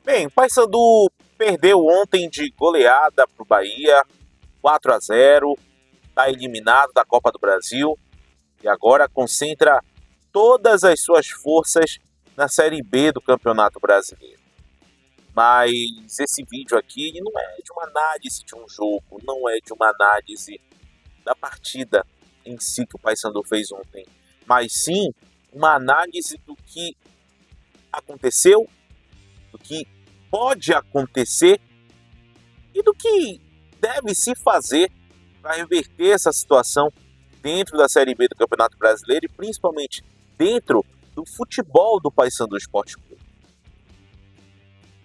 Bem, o Paysandu perdeu ontem de goleada para o Bahia, 4-0, está eliminado da Copa do Brasil e agora concentra todas as suas forças na Série B do Campeonato Brasileiro. Mas esse vídeo aqui ele não é de uma análise de um jogo, não é de uma análise da partida em si que o Paysandu fez ontem, mas sim uma análise do que aconteceu, do que pode acontecer e do que deve se fazer para reverter essa situação dentro da Série B do Campeonato Brasileiro e principalmente dentro do futebol do Paysandu Esporte Clube.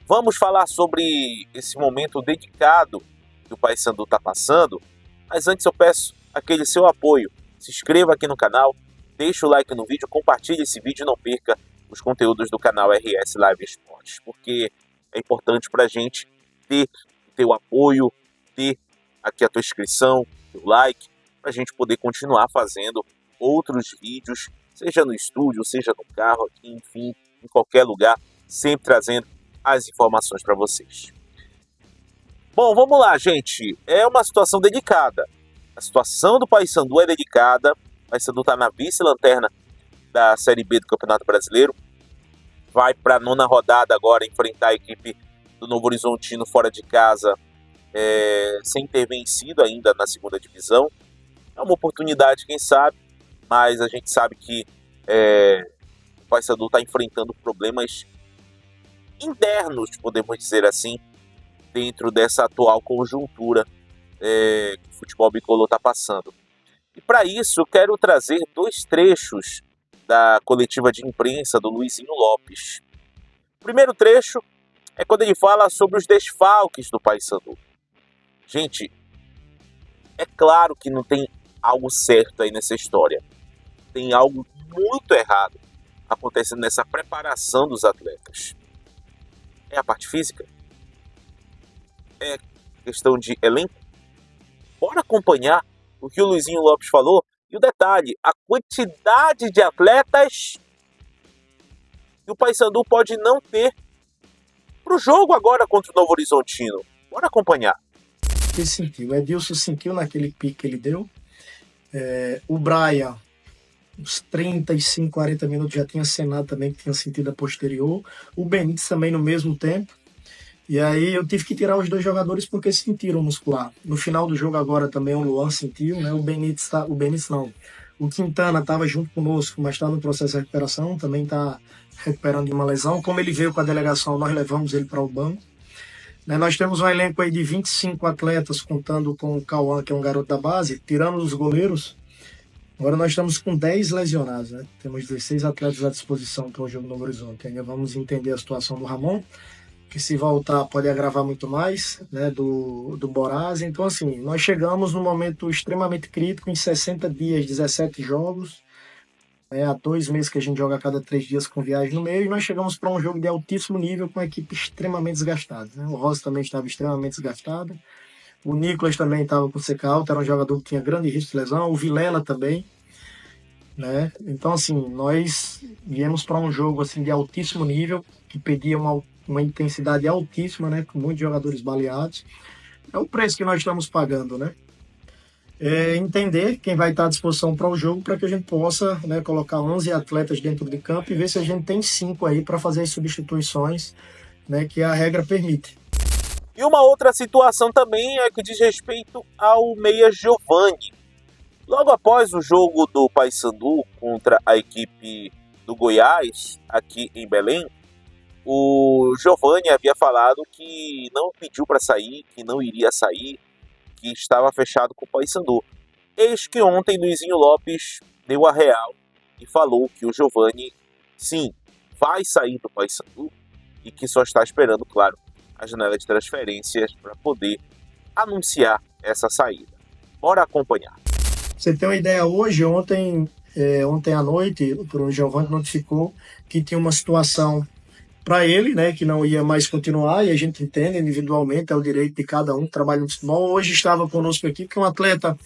Vamos falar sobre esse momento dedicado que o Paysandu está passando, mas antes eu peço aquele seu apoio. Se inscreva aqui no canal, deixe o like no vídeo, compartilhe esse vídeo e não perca os conteúdos do canal RS Live Esportes, porque é importante para a gente ter o teu apoio, ter aqui a tua inscrição, teu like, para a gente poder continuar fazendo outros vídeos, seja no estúdio, seja no carro, aqui, enfim, em qualquer lugar, sempre trazendo as informações para vocês. Bom, vamos lá, gente. É uma situação delicada. A situação do Paysandu é delicada. O Paysandu está na vice-lanterna da Série B do Campeonato Brasileiro. Vai para a 9ª rodada agora enfrentar a equipe do Novo Horizontino fora de casa, sem ter vencido ainda na 2ª divisão. É uma oportunidade, quem sabe, mas a gente sabe que o Paysandu está enfrentando problemas internos, podemos dizer assim, dentro dessa atual conjuntura que o futebol bicolor está passando. E para isso eu quero trazer 2 trechos da coletiva de imprensa do Luizinho Lopes. O primeiro trecho é quando ele fala sobre os desfalques do Paysandu. Gente, é claro que não tem algo certo aí nessa história. Tem algo muito errado acontecendo nessa preparação dos atletas. É a parte física? É questão de elenco? Bora acompanhar o que o Luizinho Lopes falou. E o detalhe, a quantidade de atletas que o Paysandu pode não ter para o jogo agora contra o Novo Horizontino. Bora acompanhar. Ele sentiu, o Edilson sentiu naquele pique que ele deu. O Brian, uns 35, 40 minutos já tinha acenado também, que tinha sentido a posterior. O Benítez também no mesmo tempo. E aí eu tive que tirar os 2 jogadores porque sentiram muscular. No final do jogo agora também o Luan sentiu, né? O Benítez não. O Quintana estava junto conosco, mas está no processo de recuperação, também está recuperando de uma lesão. Como ele veio com a delegação, nós levamos ele para o banco. Nós temos um elenco aí de 25 atletas, contando com o Cauã, que é um garoto da base, tirando os goleiros. Agora nós estamos com 10 lesionados, né? Temos 16 atletas à disposição para o jogo no Novo Horizonte. Ainda vamos entender a situação do Ramon, que se voltar pode agravar muito mais, né, do Boraz. Então, assim, nós chegamos num momento extremamente crítico, em 60 dias, 17 jogos, há 2 meses que a gente joga a cada 3 dias com viagem no meio, e nós chegamos para um jogo de altíssimo nível com a equipe extremamente desgastada, né? O Rossi também estava extremamente desgastado, o Nicolas também estava com seca alta, era um jogador que tinha grande risco de lesão, o Vilela também, né? Então, assim, nós viemos para um jogo assim, de altíssimo nível, que pedia uma intensidade altíssima, né? Com muitos jogadores baleados. É o preço que nós estamos pagando, né? Entender quem vai estar à disposição para o jogo, para que a gente possa, né, colocar 11 atletas dentro de campo e ver se a gente tem 5 aí para fazer as substituições, né, que a regra permite. E uma outra situação também é que diz respeito ao meia Giovani. Logo após o jogo do Paysandu contra a equipe do Goiás, aqui em Belém, o Giovani havia falado que não pediu para sair, que não iria sair, que estava fechado com o Paysandu. Eis que ontem Luizinho Lopes deu a real e falou que o Giovani, sim, vai sair do Paysandu e que só está esperando, claro, a janela de transferências para poder anunciar essa saída. Bora acompanhar. Você tem uma ideia, ontem à noite, o Giovani notificou que tinha uma situação para ele, né, que não ia mais continuar, e a gente entende individualmente, é o direito de cada um que trabalha no futebol. Hoje estava conosco aqui, que é um atleta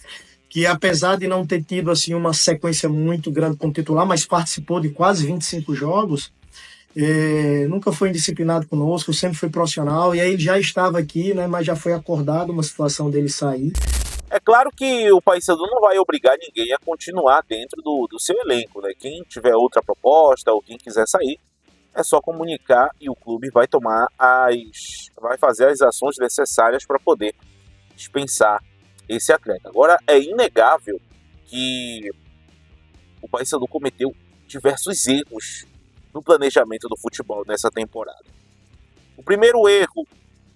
que, apesar de não ter tido assim, uma sequência muito grande como titular, mas participou de quase 25 jogos, nunca foi indisciplinado conosco, sempre foi profissional, e aí ele já estava aqui, né, mas já foi acordado uma situação dele sair. É claro que o Paysandu não vai obrigar ninguém a continuar dentro do seu elenco, né? Quem tiver outra proposta ou quem quiser sair, é só comunicar e o clube vai vai fazer as ações necessárias para poder dispensar esse atleta. Agora, é inegável que o Paysandu cometeu diversos erros no planejamento do futebol nessa temporada. O primeiro erro,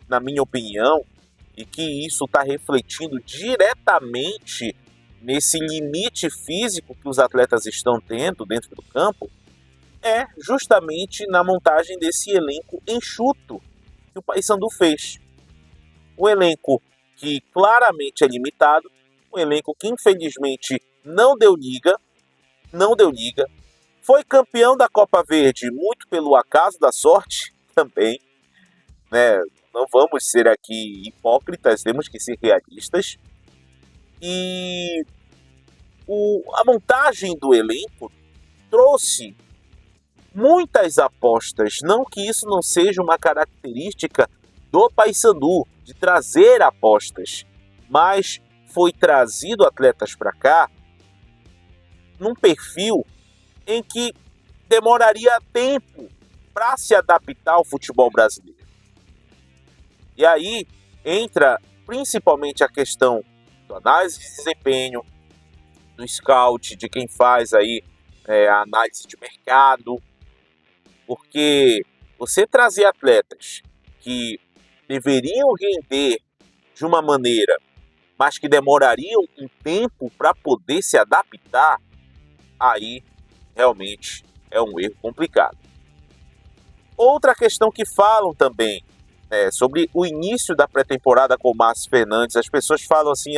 na minha opinião, e que isso está refletindo diretamente nesse limite físico que os atletas estão tendo dentro do campo, é justamente na montagem desse elenco enxuto que o Paysandu fez. Um elenco que claramente é limitado, um elenco que infelizmente não deu liga, foi campeão da Copa Verde muito pelo acaso da sorte também, né? Não vamos ser aqui hipócritas, temos que ser realistas. E a montagem do elenco trouxe muitas apostas. Não que isso não seja uma característica do Paysandu, de trazer apostas, mas foi trazido atletas para cá num perfil em que demoraria tempo para se adaptar ao futebol brasileiro. E aí entra principalmente a questão da análise de desempenho, do scout, de quem faz aí a análise de mercado, porque você trazer atletas que deveriam render de uma maneira, mas que demorariam um tempo para poder se adaptar, aí realmente é um erro complicado. Outra questão que falam também sobre o início da pré-temporada com o Márcio Fernandes. As pessoas falam assim,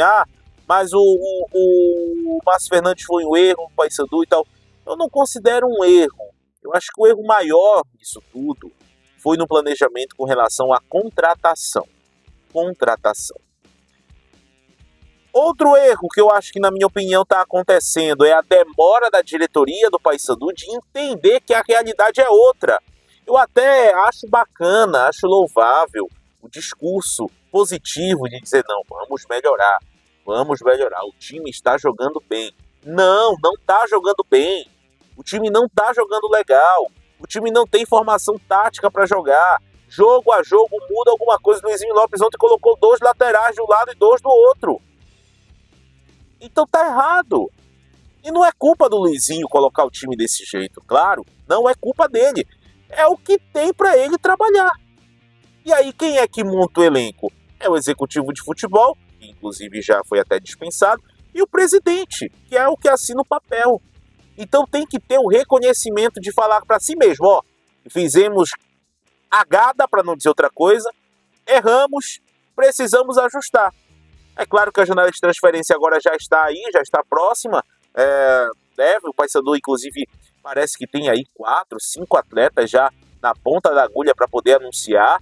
mas o Márcio Fernandes foi um erro, o Paysandu e tal. Eu não considero um erro. Eu acho que o erro maior disso tudo foi no planejamento com relação à contratação. Outro erro que eu acho que, na minha opinião, está acontecendo é a demora da diretoria do Paysandu de entender que a realidade é outra. Eu até acho bacana, acho louvável o discurso positivo de dizer, não, vamos melhorar, o time está jogando bem. Não está jogando bem, o time não está jogando legal, o time não tem formação tática para jogar, jogo a jogo muda alguma coisa. Luizinho Lopes ontem colocou 2 laterais de um lado e 2 do outro. Então tá errado. E não é culpa do Luizinho colocar o time desse jeito, claro, não é culpa dele. É o que tem para ele trabalhar. E aí quem é que monta o elenco? É o executivo de futebol, que inclusive já foi até dispensado, e o presidente, que é o que assina o papel. Então tem que ter o reconhecimento de falar para si mesmo, fizemos agada, para não dizer outra coisa, erramos, precisamos ajustar. É claro que a janela de transferência agora já está aí, já está próxima. O Paysandu, inclusive, parece que tem aí 4, 5 atletas já na ponta da agulha para poder anunciar.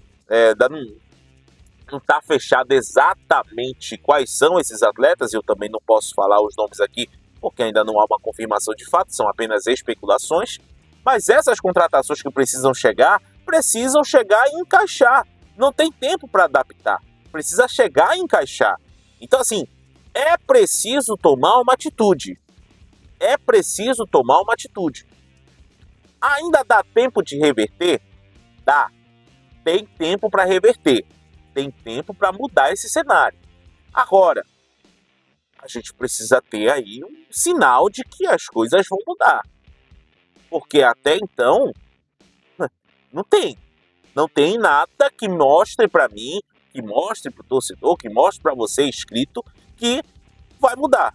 Não está fechado exatamente quais são esses atletas, eu também não posso falar os nomes aqui, porque ainda não há uma confirmação de fato, são apenas especulações. Mas essas contratações que precisam chegar e encaixar. Não tem tempo para adaptar, precisa chegar e encaixar. Então, assim, é preciso tomar uma atitude. Ainda dá tempo de reverter? Dá. Tem tempo para reverter. Tem tempo para mudar esse cenário. Agora, a gente precisa ter aí um sinal de que as coisas vão mudar. Porque até então, não tem. Não tem nada que mostre para mim, que mostre para o torcedor, que mostre para você inscrito, que vai mudar.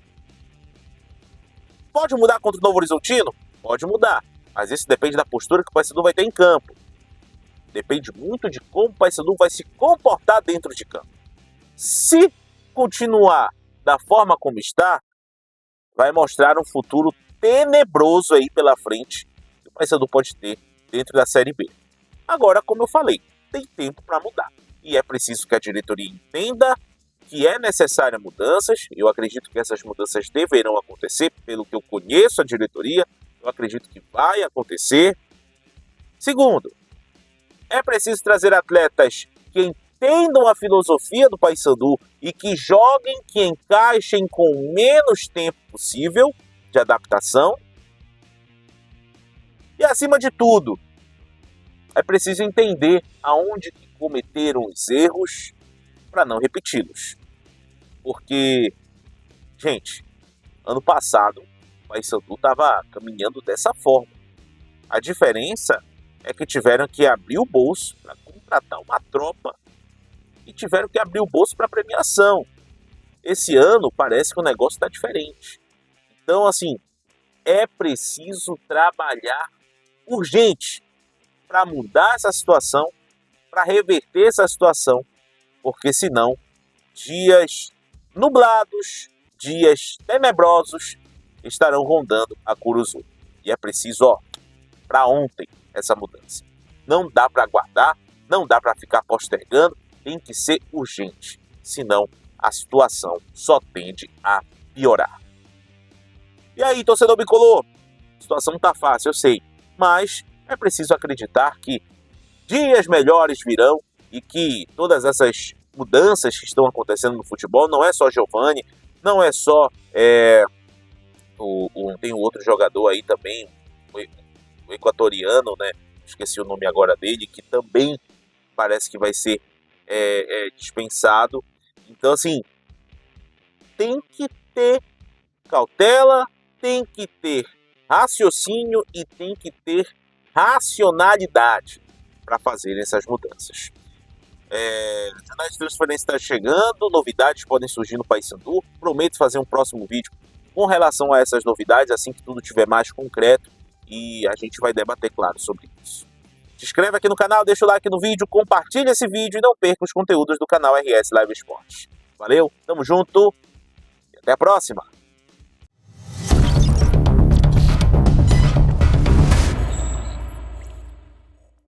Pode mudar contra o Novo Horizontino? Pode mudar. Mas isso depende da postura que o Paysandu vai ter em campo. Depende muito de como o Paysandu vai se comportar dentro de campo. Se continuar da forma como está, vai mostrar um futuro tenebroso aí pela frente que o Paysandu pode ter dentro da Série B. Agora, como eu falei, tem tempo para mudar. E é preciso que a diretoria entenda que é necessária mudanças. Eu acredito que essas mudanças deverão acontecer, pelo que eu conheço a diretoria, eu acredito que vai acontecer. Segundo, é preciso trazer atletas que entendam a filosofia do Paysandu e que joguem, que encaixem com menos tempo possível de adaptação. E acima de tudo, é preciso entender aonde que cometeram os erros para não repeti-los. Porque, gente, ano passado o Paysandu estava caminhando dessa forma. A diferença é que tiveram que abrir o bolso para contratar uma tropa e tiveram que abrir o bolso para premiação. Esse ano parece que o negócio está diferente. Então, assim, é preciso trabalhar urgente para mudar essa situação, para reverter essa situação, porque senão dias nublados, dias tenebrosos estarão rondando a Curuzu. E é preciso, para ontem, essa mudança. Não dá para aguardar, não dá para ficar postergando, tem que ser urgente, senão a situação só tende a piorar. E aí, torcedor bicolor? A situação não tá fácil, eu sei, mas é preciso acreditar que dias melhores virão e que todas essas mudanças que estão acontecendo no futebol, não é só Giovani, não é só tem um outro jogador aí também, o equatoriano, né? Esqueci o nome agora dele, que também parece que vai ser dispensado. Então, assim, tem que ter cautela, tem que ter raciocínio e tem que ter racionalidade para fazer essas mudanças. A janela de transferência está chegando, novidades podem surgir no Paysandu. Prometo fazer um próximo vídeo com relação a essas novidades, assim que tudo estiver mais concreto, e a gente vai debater, claro, sobre isso. Se inscreve aqui no canal, deixa o like no vídeo, compartilha esse vídeo e não perca os conteúdos do canal RS Live Esportes. Valeu, tamo junto e até a próxima!